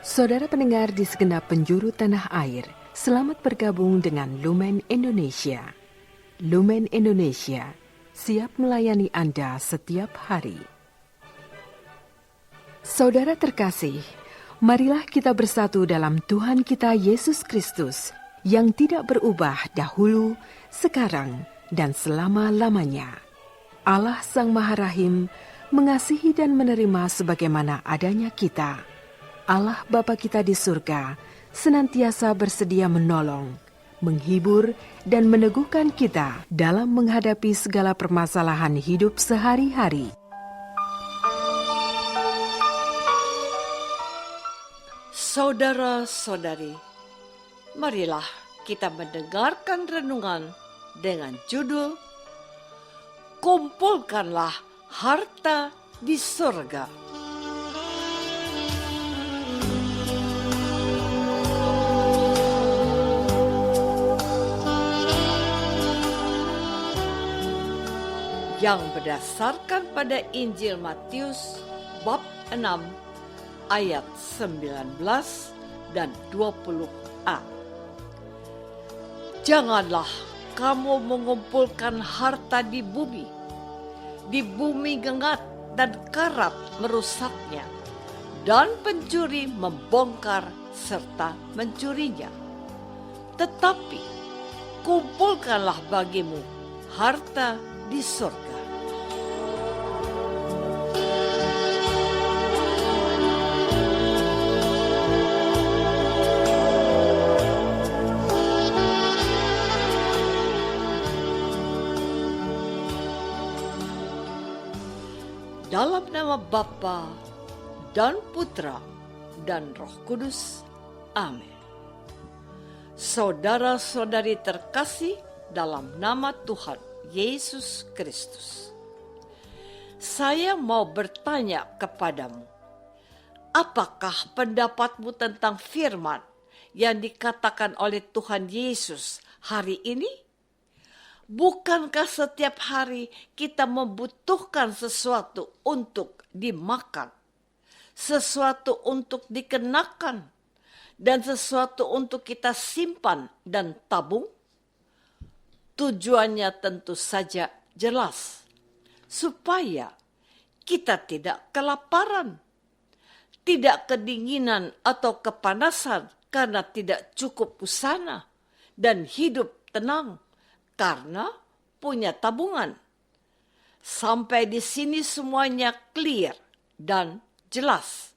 Saudara pendengar di segenap penjuru tanah air, selamat bergabung dengan Lumen Indonesia. Lumen Indonesia, siap melayani Anda setiap hari. Saudara terkasih, marilah kita bersatu dalam Tuhan kita Yesus Kristus yang tidak berubah dahulu, sekarang, dan selama-lamanya. Allah Sang Maha Rahim mengasihi dan menerima sebagaimana adanya kita. Allah Bapa kita di surga senantiasa bersedia menolong, menghibur, dan meneguhkan kita dalam menghadapi segala permasalahan hidup sehari-hari. Saudara-saudari, marilah kita mendengarkan renungan dengan judul Kumpulkanlah Harta di Surga. Yang berdasarkan pada Injil Matius bab 6 ayat 19 dan 20a. Janganlah kamu mengumpulkan harta di bumi gengat dan karat merusaknya, dan pencuri membongkar serta mencurinya. Tetapi kumpulkanlah bagimu harta di surga. Dalam nama Bapa dan Putra dan Roh Kudus. Amin. Saudara-saudari terkasih dalam nama Tuhan Yesus Kristus, saya mau bertanya kepadamu, apakah pendapatmu tentang firman yang dikatakan oleh Tuhan Yesus hari ini? Bukankah setiap hari kita membutuhkan sesuatu untuk dimakan, sesuatu untuk dikenakan, dan sesuatu untuk kita simpan dan tabung? Tujuannya tentu saja jelas, supaya kita tidak kelaparan, tidak kedinginan atau kepanasan karena tidak cukup busana, dan hidup tenang karena punya tabungan. Sampai di sini semuanya clear dan jelas.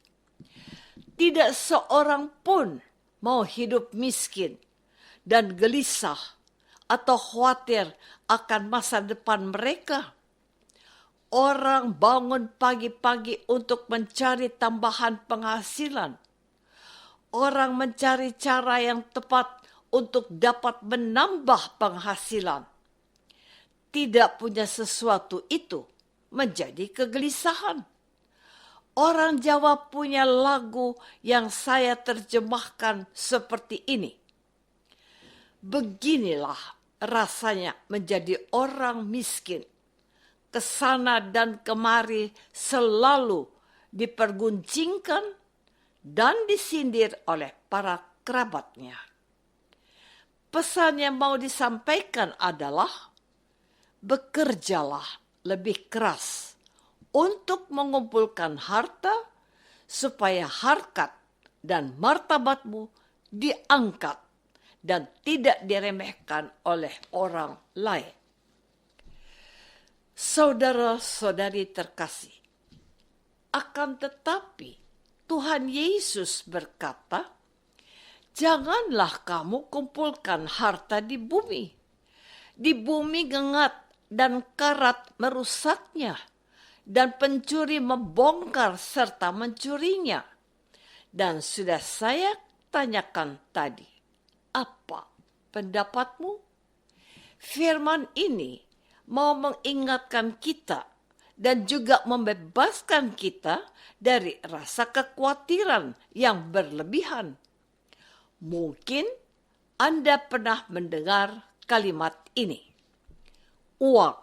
Tidak seorang pun mau hidup miskin dan gelisah atau khawatir akan masa depan mereka. Orang bangun pagi-pagi untuk mencari tambahan penghasilan. Orang mencari cara yang tepat untuk dapat menambah penghasilan. Tidak punya sesuatu itu menjadi kegelisahan. Orang Jawa punya lagu yang saya terjemahkan seperti ini. Beginilah rasanya menjadi orang miskin. Kesana dan kemari selalu diperguncingkan dan disindir oleh para kerabatnya. Pesan yang mau disampaikan adalah, bekerjalah lebih keras untuk mengumpulkan harta supaya harkat dan martabatmu diangkat dan tidak diremehkan oleh orang lain. Saudara-saudari terkasih, akan tetapi Tuhan Yesus berkata, janganlah kamu kumpulkan harta di bumi gengat dan karat merusaknya, dan pencuri membongkar serta mencurinya. Dan sudah saya tanyakan tadi, apa pendapatmu? Firman ini mau mengingatkan kita dan juga membebaskan kita dari rasa kekhawatiran yang berlebihan. Mungkin Anda pernah mendengar kalimat ini. Uang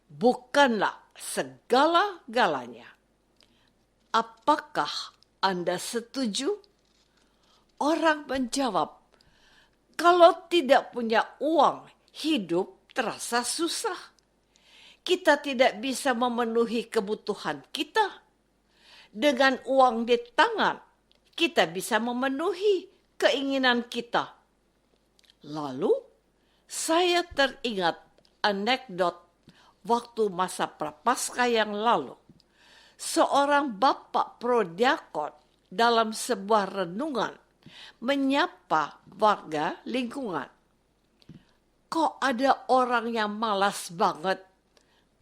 bukanlah segala-galanya. Apakah Anda setuju Orang menjawab, kalau tidak punya uang, hidup terasa susah. Kita tidak bisa memenuhi kebutuhan kita. Dengan uang di tangan, kita bisa memenuhi keinginan kita. Lalu, saya teringat anekdot waktu masa Prapaskah yang lalu. Seorang bapak prodiakon dalam sebuah renungan menyapa warga lingkungan. Kok ada orang yang malas banget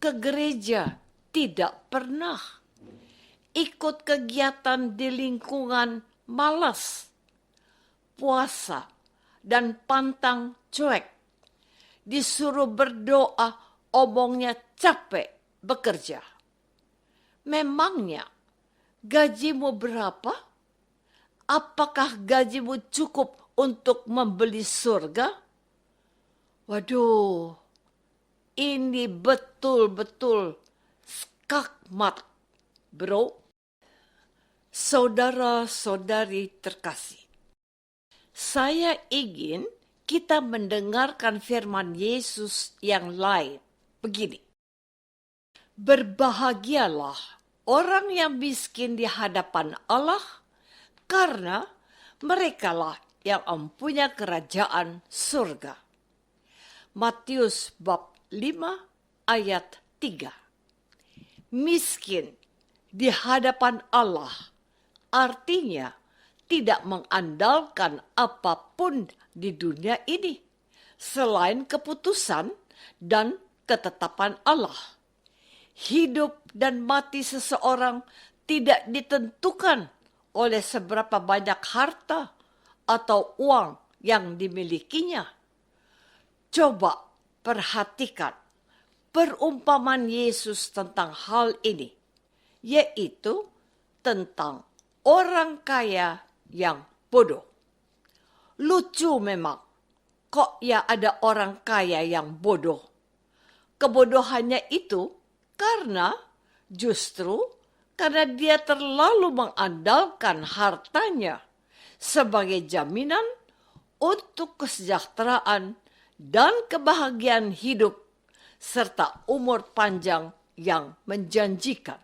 ke gereja? Tidak pernah. Ikut kegiatan di lingkungan malas. Puasa dan pantang cuek. Disuruh berdoa, omongnya capek bekerja. Memangnya gajimu berapa? Apakah gajimu cukup untuk membeli surga? Waduh, ini betul-betul skakmat, bro. Saudara-saudari terkasih, saya ingin kita mendengarkan firman Yesus yang lain. Begini, berbahagialah orang yang miskin di hadapan Allah, karena merekalah yang mempunyai kerajaan surga. Matius bab 5 ayat 3. Miskin di hadapan Allah artinya tidak mengandalkan apapun di dunia ini selain keputusan dan ketetapan Allah. Hidup dan mati seseorang tidak ditentukan oleh seberapa banyak harta atau uang yang dimilikinya. Coba perhatikan perumpamaan Yesus tentang hal ini, yaitu tentang orang kaya yang bodoh. Lucu memang, kok ya ada orang kaya yang bodoh. Kebodohannya itu justru karena dia terlalu mengandalkan hartanya sebagai jaminan untuk kesejahteraan dan kebahagiaan hidup serta umur panjang yang menjanjikan.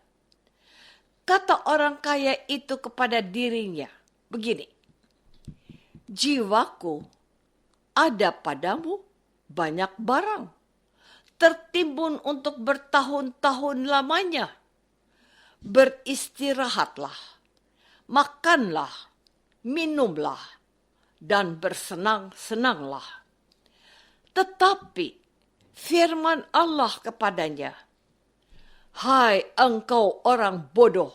Kata orang kaya itu kepada dirinya, begini, jiwaku, ada padamu banyak barang, tertimbun untuk bertahun-tahun lamanya. Beristirahatlah, makanlah, minumlah, dan bersenang-senanglah. Tetapi firman Allah kepadanya, hai engkau orang bodoh,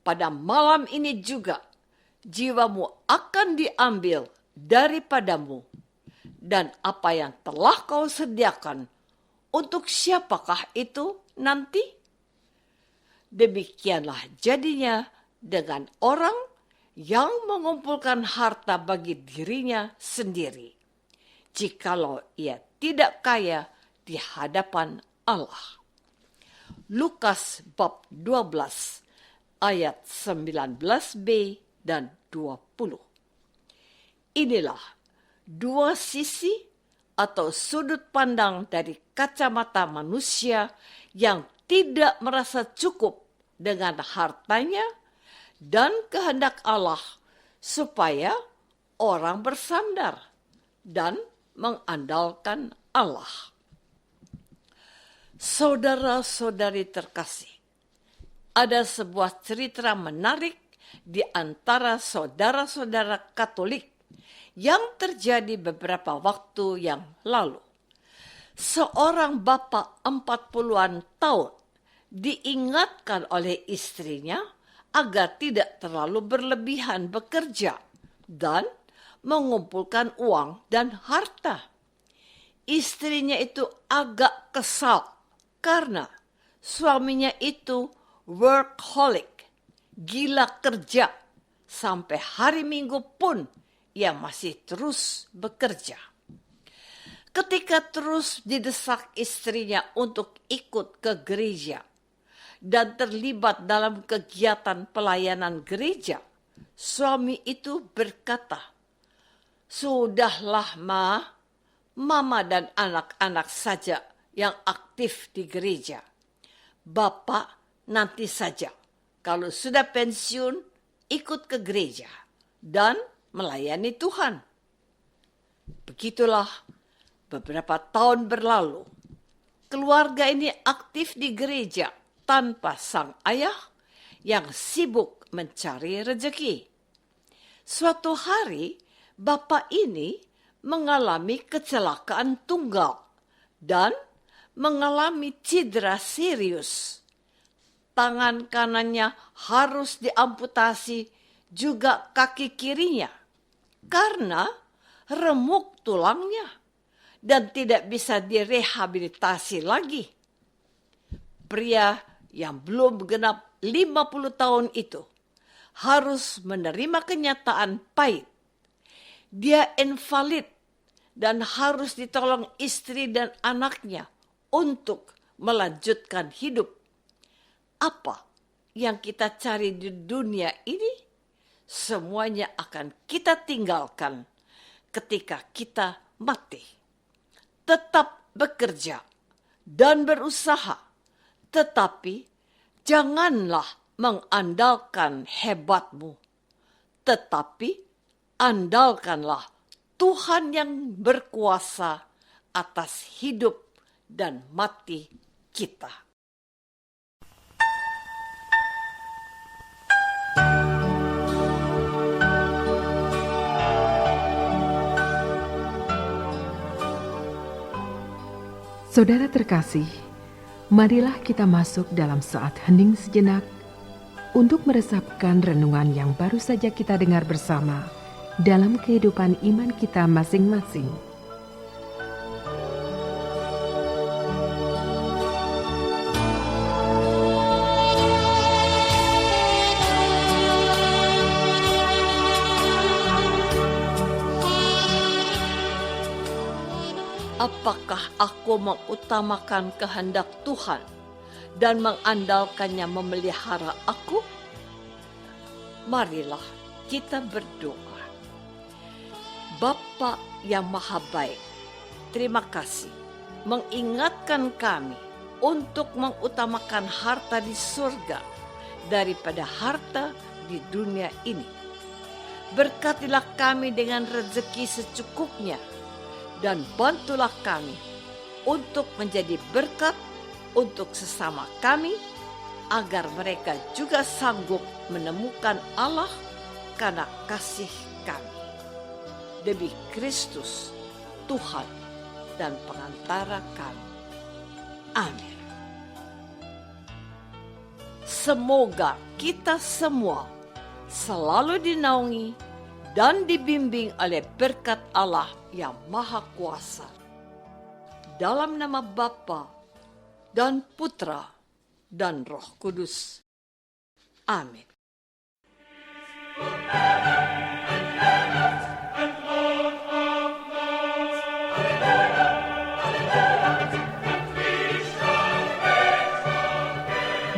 pada malam ini juga jiwamu akan diambil daripadamu, dan apa yang telah kau sediakan, untuk siapakah itu nanti? Demikianlah jadinya dengan orang yang mengumpulkan harta bagi dirinya sendiri, jikalau ia tidak kaya di hadapan Allah. Lukas bab 12 ayat 19b dan 20. Inilah dua sisi atau sudut pandang dari kacamata manusia yang tidak merasa cukup dengan hartanya dan kehendak Allah supaya orang bersandar dan mengandalkan Allah. Saudara-saudari terkasih, ada sebuah cerita menarik di antara saudara-saudara Katolik yang terjadi beberapa waktu yang lalu. Seorang bapak 40-an tahun diingatkan oleh istrinya agar tidak terlalu berlebihan bekerja dan mengumpulkan uang dan harta. Istrinya itu agak kesal karena suaminya itu workaholic, gila kerja, sampai hari Minggu pun ia masih terus bekerja. Ketika terus didesak istrinya untuk ikut ke gereja dan terlibat dalam kegiatan pelayanan gereja, suami itu berkata, "Sudahlah, Mama dan anak-anak saja yang aktif di gereja. Bapak nanti saja, kalau sudah pensiun, ikut ke gereja dan melayani Tuhan." Begitulah beberapa tahun berlalu. Keluarga ini aktif di gereja tanpa sang ayah yang sibuk mencari rezeki. Suatu hari, bapak ini mengalami kecelakaan tunggal dan mengalami cedera serius. Tangan kanannya harus diamputasi, juga kaki kirinya, karena remuk tulangnya dan tidak bisa direhabilitasi lagi. Pria yang belum genap 50 tahun itu harus menerima kenyataan pahit. Dia invalid dan harus ditolong istri dan anaknya untuk melanjutkan hidup. Apa yang kita cari di dunia ini, semuanya akan kita tinggalkan ketika kita mati. Tetap bekerja dan berusaha, tetapi janganlah mengandalkan hebatmu, tetapi andalkanlah Tuhan yang berkuasa atas hidup dan mati kita. Saudara terkasih, marilah kita masuk dalam saat hening sejenak untuk meresapkan renungan yang baru saja kita dengar bersama dalam kehidupan iman kita masing-masing. Apakah aku mengutamakan kehendak Tuhan dan mengandalkannya memelihara aku? Marilah kita berdoa. Bapa yang Maha Baik, terima kasih mengingatkan kami untuk mengutamakan harta di surga daripada harta di dunia ini. Berkatilah kami dengan rezeki secukupnya dan bantulah kami untuk menjadi berkat untuk sesama kami, agar mereka juga sanggup menemukan Allah karena kasih kami. Demi Kristus, Tuhan dan pengantara kami. Amin. Semoga kita semua selalu dinaungi dan dibimbing oleh berkat Allah yang Maha Kuasa. Dalam nama Bapa dan Putra dan Roh Kudus. Amin.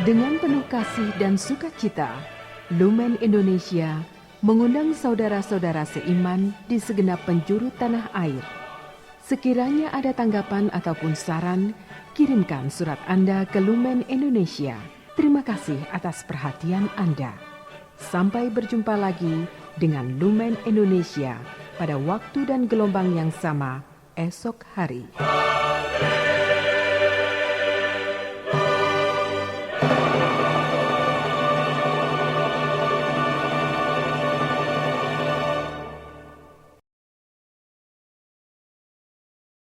Dengan penuh kasih dan sukacita, Lumen Indonesia mengundang saudara-saudara seiman di segenap penjuru tanah air. Sekiranya ada tanggapan ataupun saran, kirimkan surat Anda ke Lumen Indonesia. Terima kasih atas perhatian Anda. Sampai berjumpa lagi dengan Lumen Indonesia pada waktu dan gelombang yang sama esok hari.